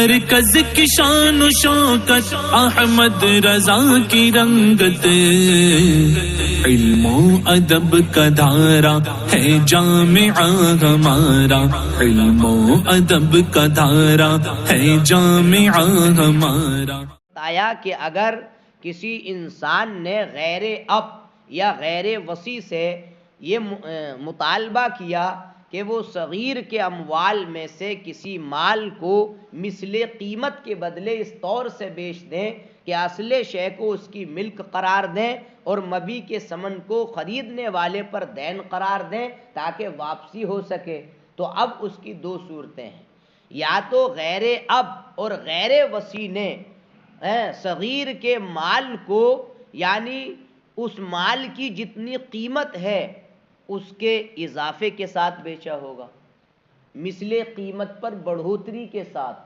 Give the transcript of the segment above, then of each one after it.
مرکز کی شان و شوکت احمد رضا کی رنگت، علم و ادب کا دھارا ہے جامعہ ہمارا، علم و ادب کا دھارا ہے جامعہ ہمارا۔ بتایا کہ اگر کسی انسان نے غیر اب یا غیر وصی سے یہ مطالبہ کیا کہ وہ صغیر کے اموال میں سے کسی مال کو مثل قیمت کے بدلے اس طور سے بیچ دیں کہ اصل شے کو اس کی ملک قرار دیں اور مبی کے ثمن کو خریدنے والے پر دین قرار دیں تاکہ واپسی ہو سکے، تو اب اس کی دو صورتیں ہیں، یا تو غیر اب اور غیر وصی نے صغیر کے مال کو یعنی اس مال کی جتنی قیمت ہے اس کے اضافے کے ساتھ بیچا ہوگا، مثل قیمت پر بڑھوتری کے ساتھ،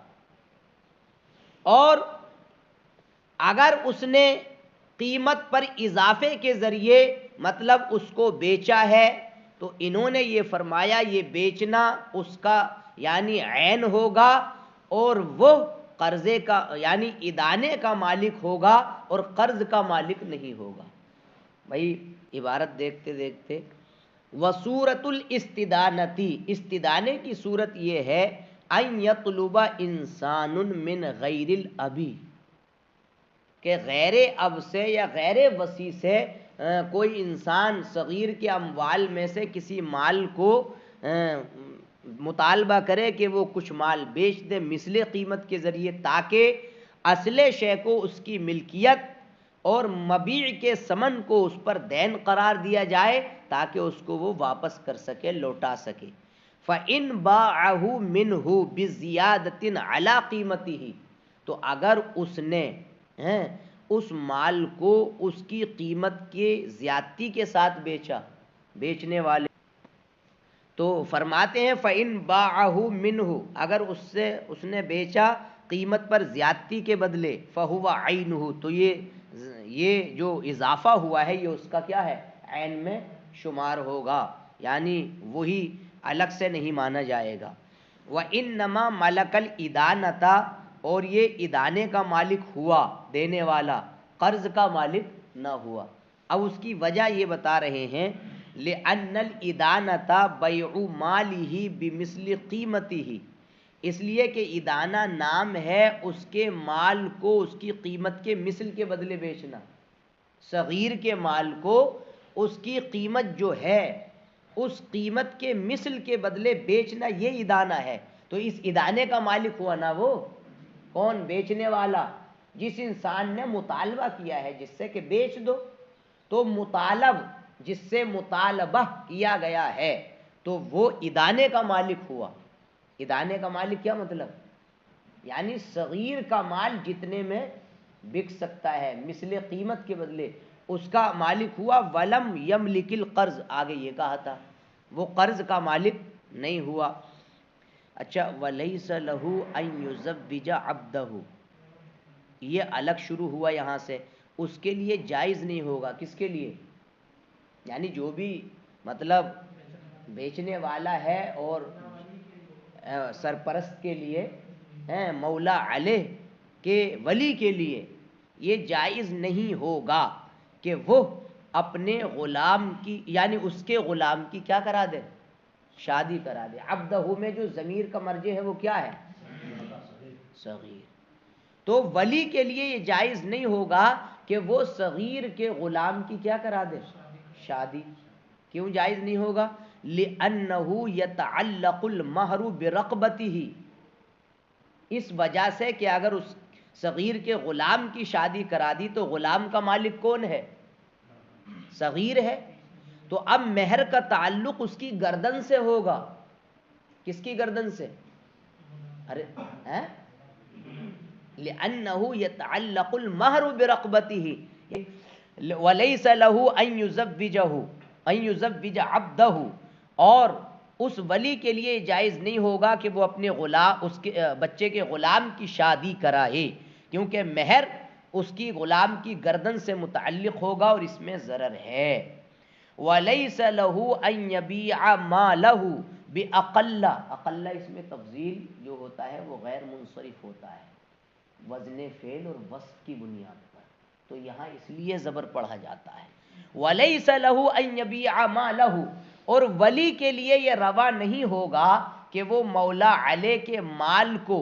اور اگر اس نے قیمت پر اضافے کے ذریعے مطلب اس کو بیچا ہے تو انہوں نے یہ فرمایا یہ بیچنا اس کا یعنی عین ہوگا اور وہ قرضے کا یعنی ادانے کا مالک ہوگا اور قرض کا مالک نہیں ہوگا۔ بھائی عبارت دیکھتے دیکھتے وصورت الاستدانتی، استدانے کی صورت یہ ہے ان یطلب انسان من غیر الابی، کہ غیر اب سے یا غیر وصی سے کوئی انسان صغیر کے اموال میں سے کسی مال کو مطالبہ کرے کہ وہ کچھ مال بیچ دے مثل قیمت کے ذریعے تاکہ اصل شے کو اس کی ملکیت اور مبیع کے ثمن کو اس پر دین قرار دیا جائے تاکہ اس کو وہ واپس کر سکے، لوٹا سکے۔ فَإِن بَاعَهُ مِنْهُ بِزِيَادَةٍ عَلَى قِيمَتِهِ، تو اگر اس نے اس مال کو اس کی قیمت کے زیادتی کے ساتھ بیچا، بیچنے والے تو فرماتے ہیں فَإِن بَاعَهُ مِنْهُ، اگر اس نے بیچا قیمت پر زیادتی کے بدلے فَهُوَ عَيْنُهُ، تو یہ جو اضافہ ہوا ہے یہ اس کا کیا ہے، عین میں شمار ہوگا، یعنی وہی الگ سے نہیں مانا جائے گا۔ وَإِنَّمَا مَلَكَ الْإِدَانَةَ، اور یہ ادانے کا مالک ہوا دینے والا، قرض کا مالک نہ ہوا۔ اب اس کی وجہ یہ بتا رہے ہیں لِأَنَّ الْإِدَانَةَ بَيْعُ مَالِهِ بِمِثْلِ قِيمَتِهِ، اس لیے کہ ادانہ نام ہے اس کے مال کو اس کی قیمت کے مثل کے بدلے بیچنا، صغیر کے مال کو اس کی قیمت جو ہے اس قیمت کے مثل کے بدلے بیچنا، یہ ادانہ ہے۔ تو اس ادانے کا مالک ہوا نا وہ کون، بیچنے والا، جس انسان نے مطالبہ کیا ہے جس سے کہ بیچ دو، تو مطالب جس سے مطالبہ کیا گیا ہے تو وہ ادانے کا مالک ہوا۔ ادانے کا مالک کیا مطلب، یعنی صغیر کا مال جتنے میں بک سکتا ہے مثل قیمت کے بدلے اس کا مالک ہوا۔ ولم یملک القرض، آگے یہ کہا تھا وہ قرض کا مالک نہیں ہوا۔ اچھا، ولیس لہ ان یزوج عبدہ، یہ الگ شروع ہوا یہاں سے، اس کے لیے جائز نہیں ہوگا، کس کے لیے، یعنی جو بھی مطلب بیچنے والا ہے اور سرپرست کے لیے مولا علیہ کے ولی کے لیے یہ جائز نہیں ہوگا کہ وہ اپنے غلام کی یعنی اس کے غلام کی کیا کرا دے، شادی کرا دے۔ عبدہ میں جو ضمیر کا مرجع ہے وہ کیا ہے، صغیر، تو ولی کے لیے یہ جائز نہیں ہوگا کہ وہ صغیر کے غلام کی کیا کرا دے، شادی۔ کیوں جائز نہیں ہوگا، لِأَنَّهُ يَتَعَلَّقُ الْمَهْرُ بِرَقْبَتِهِ، اس وجہ سے کہ اگر اس صغیر کے غلام کی شادی کرا دی تو غلام کا مالک کون ہے، صغیر ہے، تو اب مہر کا تعلق اس کی گردن سے ہوگا، کس کی گردن سے، ارے لِأَنَّهُ يَتَعَلَّقُ الْمَهْرُ بِرَقْبَتِهِ وَلَيْسَ لَهُ أَن يُزَوِّجَ عَبْدَهُ، اور اس ولی کے لیے جائز نہیں ہوگا کہ وہ اپنے غلام اس کے بچے کے غلام کی شادی کرائے، کیونکہ مہر اس کی غلام کی گردن سے متعلق ہوگا اور اس میں ضرر ہے۔ وَلَيْسَ لَهُ أَن يَبِيعَ مَالَهُ بِأَقَلَّ، اقل اس میں تفضیل جو ہوتا ہے وہ غیر منصرف ہوتا ہے وزن فعل اور وصف کی بنیاد پر، تو یہاں اس لیے زبر پڑھا جاتا ہے۔ وَلَيْسَ لَهُ أَن يَبِيعَ مَا لَهُ، اور ولی کے لیے یہ روا نہیں ہوگا کہ وہ مولا علیہ کے مال کو،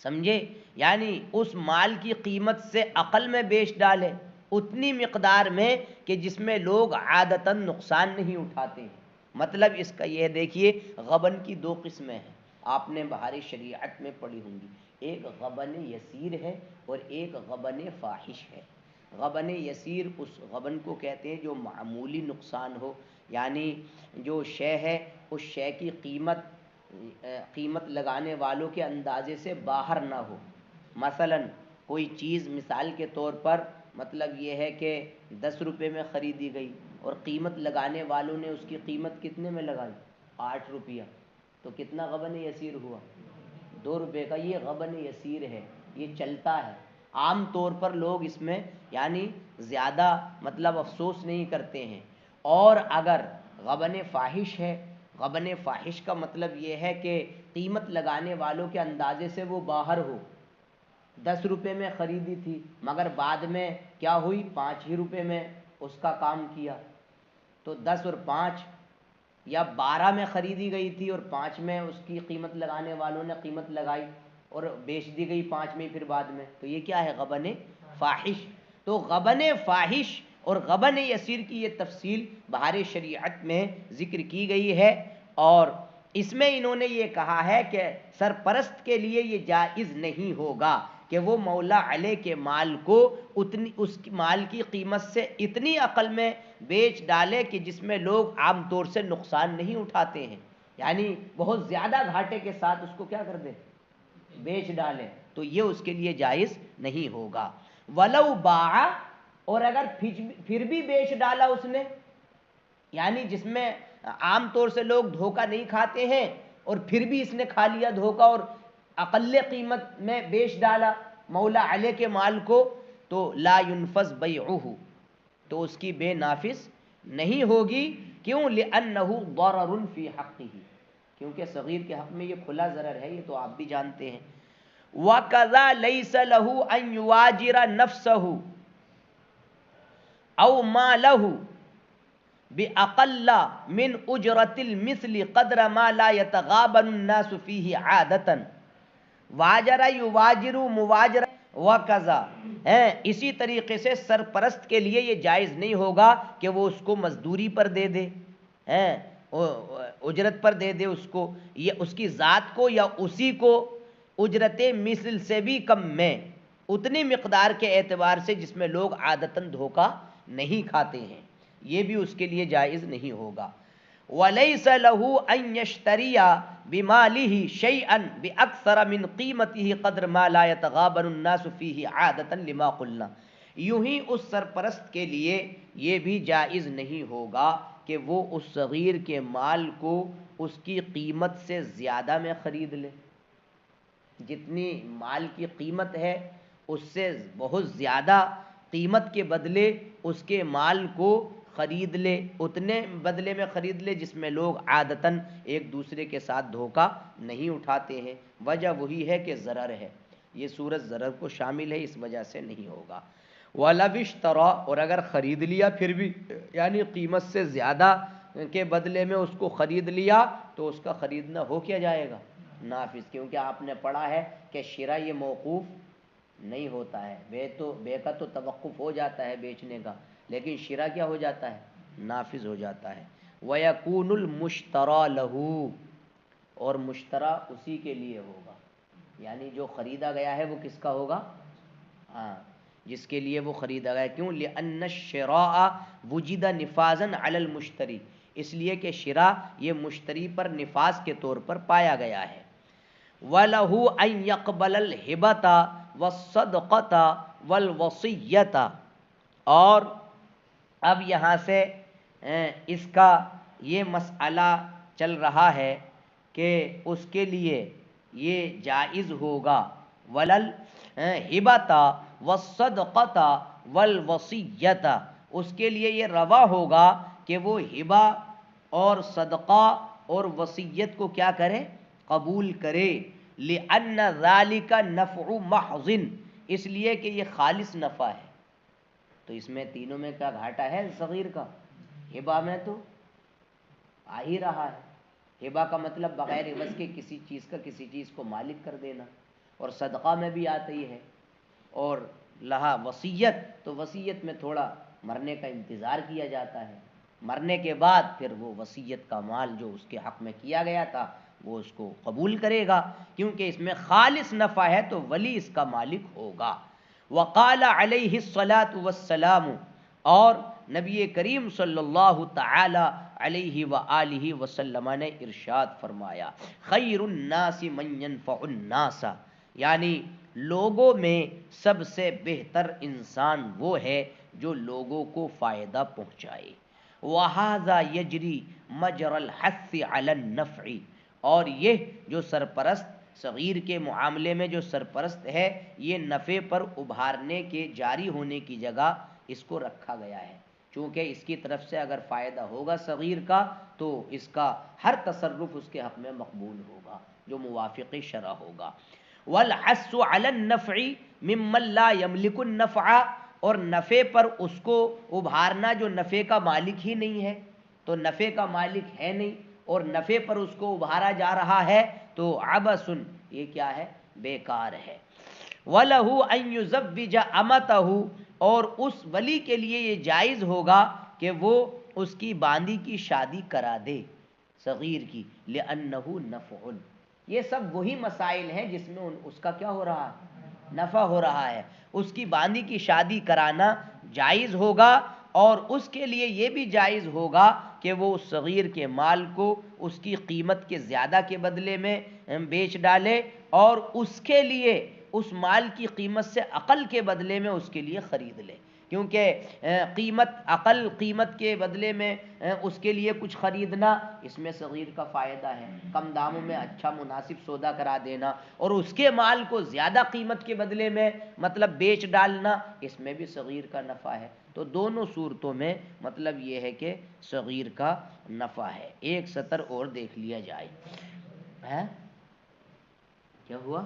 سمجھے، یعنی اس مال کی قیمت سے اقل میں بیچ ڈالے، اتنی مقدار میں کہ جس میں لوگ عادتاً نقصان نہیں اٹھاتے ہیں۔ مطلب اس کا یہ دیکھیے، غبن کی دو قسمیں ہیں، آپ نے بہاری شریعت میں پڑھی ہوں گی، ایک غبن یسیر ہے اور ایک غبن فاحش ہے۔ غبن یسیر اس غبن کو کہتے ہیں جو معمولی نقصان ہو، یعنی جو شے ہے اس شے کی قیمت لگانے والوں کے اندازے سے باہر نہ ہو۔ مثلا کوئی چیز مثال کے طور پر مطلب یہ ہے کہ 10 روپے میں خریدی گئی اور قیمت لگانے والوں نے اس کی قیمت کتنے میں لگائی؟ 8 روپیہ، تو کتنا غبن یسیر ہوا؟ 2 روپے کا۔ یہ غبن یسیر ہے، یہ چلتا ہے عام طور پر، لوگ اس میں یعنی زیادہ مطلب افسوس نہیں کرتے ہیں۔ اور اگر غبن فاحش ہے، غبن فاحش کا مطلب یہ ہے کہ قیمت لگانے والوں کے اندازے سے وہ باہر ہو، 10 روپے میں خریدی تھی مگر بعد میں کیا ہوئی، 5 ہی روپے میں اس کا کام کیا، تو 10 اور 5 یا 12 میں خریدی گئی تھی اور 5 میں اس کی قیمت لگانے والوں نے قیمت لگائی اور بیچ دی گئی 5 میں پھر بعد میں، تو یہ کیا ہے؟ غبن فاحش۔ تو غبن فاحش اور غبن یسیر کی یہ تفصیل بہار شریعت میں ذکر کی گئی ہے، اور اس میں انہوں نے یہ کہا ہے کہ سرپرست کے لیے یہ جائز نہیں ہوگا کہ وہ مولا علیہ کے مال کو اس مال کی قیمت سے اتنی اقل میں بیچ ڈالے کہ جس میں لوگ عام طور سے نقصان نہیں اٹھاتے ہیں، یعنی بہت زیادہ گھاٹے کے ساتھ اس کو کیا کر دے؟ بیچ ڈالے، تو یہ اس کے لیے جائز نہیں ہوگا۔ وَلَوْ بَاعَ، اور اگر پھر بھی بیچ ڈالا اس نے، یعنی جس میں عام طور سے لوگ دھوکہ نہیں کھاتے ہیں اور پھر بھی اس نے کھا لیا دھوکہ اور اقل قیمت میں بیچ ڈالا مولا علیہ کے مال کو، تو لا ينفذ بیعہ، تو اس کی بے نافذ نہیں ہوگی۔ کیوں؟ لأنہ ضرر فی حقہ، کیونکہ صغیر کے حق میں یہ کھلا ضرر ہے، یہ تو آپ بھی جانتے ہیں۔ وَكَذَا لَيْسَ لَهُ أَن يُوَاجِرَ نَفْسَهُ أَوْ مَالَهُ بِأَقَلَّ مِنْ أُجْرَةِ الْمِثْلِ قَدْرَ مَا لَا يَتَغَابَنُ النَّاسُ فِيهِ عَادَةً وَاجَرَ يُوَاجِرُ مُوَاجِرَةً وَكَذَا، اسی طریقے سے سرپرست کے لیے یہ جائز نہیں ہوگا کہ وہ اس کو مزدوری پر دے دے، اجرت پر دے دے اس کو، یا اس کی ذات کو، یا اسی کو اجرت مثل سے بھی کم میں، اتنی مقدار کے اعتبار سے جس میں لوگ عادتاً دھوکہ نہیں کھاتے ہیں، یہ بھی اس کے لیے جائز نہیں ہوگا۔ وَلَيْسَ لَهُ أَن يَشْتَرِيَ بِمَالِهِ شَيْئًا بِأَكْثَرَ مِنْ قِيمَتِهِ قَدْرَ مَا لَا يَتَغَابَنُ النَّاسُ فِيهِ عَادَةً لِمَا قُلْنَا، یوں ہی اس سرپرست کے لیے یہ بھی جائز نہیں ہوگا کہ وہ اس صغیر کے مال کو اس کی قیمت سے زیادہ میں خرید لے، جتنی مال کی قیمت ہے اس سے بہت زیادہ قیمت کے بدلے اس کے مال کو خرید لے، اتنے بدلے میں خرید لے جس میں لوگ عادتاً ایک دوسرے کے ساتھ دھوکہ نہیں اٹھاتے ہیں۔ وجہ وہی ہے کہ ضرر ہے، یہ صورت ضرر کو شامل ہے، اس وجہ سے نہیں ہوگا۔ وَلَوِ اشْتَرَىٰ، اور اگر خرید لیا پھر بھی، یعنی قیمت سے زیادہ کے بدلے میں اس کو خرید لیا، تو اس کا خریدنا ہو کیا جائے گا؟ نافذ، کیونکہ آپ نے پڑھا ہے کہ شرع یہ موقوف نہیں ہوتا ہے، بے کا تو توقف ہو جاتا ہے بیچنے کا، لیکن شرع کیا ہو جاتا ہے؟ نافذ ہو جاتا ہے۔ وَيَكُونُ الْمُشْتَرَىٰ لَهُ، اور مشترا اسی کے لیے ہوگا، یعنی جو خریدا گیا ہے وہ کس کا ہوگا؟ جس کے لیے وہ خریدا گیا۔ کیوں؟ لِأَنَّ الشِّرَاءَ وُجِدَ نِفَاذًا عَلَى الْمُشْتَرِي، اس لیے کہ شرع یہ مشتری پر نفاذ کے طور پر پایا گیا ہے۔ وَلَهُ أَن يَقْبَلَ الْهِبَةَ وَالصَّدْقَةَ وَالْوَصِيَّةَ، اور اب یہاں سے اس کا یہ مسئلہ چل رہا ہے کہ اس کے لیے یہ جائز ہوگا، وَلَلْهِبَةَ وَالصَّدْقَةَ وَالْوَصِيَّةَ، اس کے لیے یہ روا ہوگا کہ وہ ہبہ اور صدقہ اور وصیت کو کیا کرے؟ قبول کرے. لِأَنَّ ذَلِكَ نَفْعُ مَحْضٍ، اس لیے کہ یہ خالص نفع ہے. تو اس میں تینوں میں کیا گھاٹا ہے صغیر کا؟ ہبہ میں تو آ ہی رہا ہے. ہبہ کا مطلب بغیر عوض کے کسی چیز کا کسی چیز کو مالک کر دینا، اور صدقہ میں بھی آتی ہے. اور لہا وصیت، تو وصیت میں تھوڑا مرنے کا انتظار کیا جاتا ہے، مرنے کے بعد پھر وہ وصیت کا مال جو اس کے حق میں کیا گیا تھا وہ اس کو قبول کرے گا، کیونکہ اس میں خالص نفع ہے تو ولی اس کا مالک ہوگا. وقال علیہ الصلاۃ والسلام، اور نبی کریم صلی اللہ تعالی علیہ وآلہ وسلم نے ارشاد فرمایا، خیر الناس من ينفع الناس، یعنی لوگوں میں سب سے بہتر انسان وہ ہے جو لوگوں کو فائدہ پہنچائے. وَهَذَا يَجْرِي مَجْرَ الْحَثِّ عَلَى النَّفْعِ، اور یہ جو سرپرست صغیر کے معاملے میں جو سرپرست ہے یہ نفع پر ابھارنے کے جاری ہونے کی جگہ اس کو رکھا گیا ہے، چونکہ اس کی طرف سے اگر فائدہ ہوگا صغیر کا تو اس کا ہر تصرف اس کے حق میں مقبول ہوگا جو موافق شرع ہوگا. وَالْحَثُّ عَلَى النَّفْعِ مِمَّن لَا يَمْلِكُ النَّفْعَ، اور نفع پر اس کو ابھارنا جو نفع کا مالک ہی نہیں ہے، تو نفع کا مالک ہے نہیں اور نفع پر اس کو ابھارا جا رہا ہے تو عبث، یہ کیا ہے؟ بیکار ہے. وَلَهُ أَن يُزَوِّجَ أَمَتَهُ، اور اس ولی کے لیے یہ جائز ہوگا کہ وہ اس کی باندی کی شادی کرا دے صغیر کی. لِأَنَّهُ نَفْعٌ، یہ سب وہی مسائل ہیں جس میں اس کا کیا ہو رہا ہے؟ نفع ہو رہا ہے. اس کی باندی کی شادی کرانا جائز ہوگا، اور اس کے لیے یہ بھی جائز ہوگا کہ وہ اس صغیر کے مال کو اس کی قیمت کے زیادہ کے بدلے میں بیچ ڈالے، اور اس کے لیے اس مال کی قیمت سے اقل کے بدلے میں اس کے لیے خرید لے، کیونکہ اقل قیمت کے بدلے میں اس کے لیے کچھ خریدنا اس میں صغیر کا فائدہ ہے، کم داموں میں اچھا مناسب سودا کرا دینا، اور اس کے مال کو زیادہ قیمت کے بدلے میں مطلب بیچ ڈالنا اس میں بھی صغیر کا نفع ہے. تو دونوں صورتوں میں مطلب یہ ہے کہ صغیر کا نفع ہے. ایک سطر اور دیکھ لیا جائے. کیا ہوا؟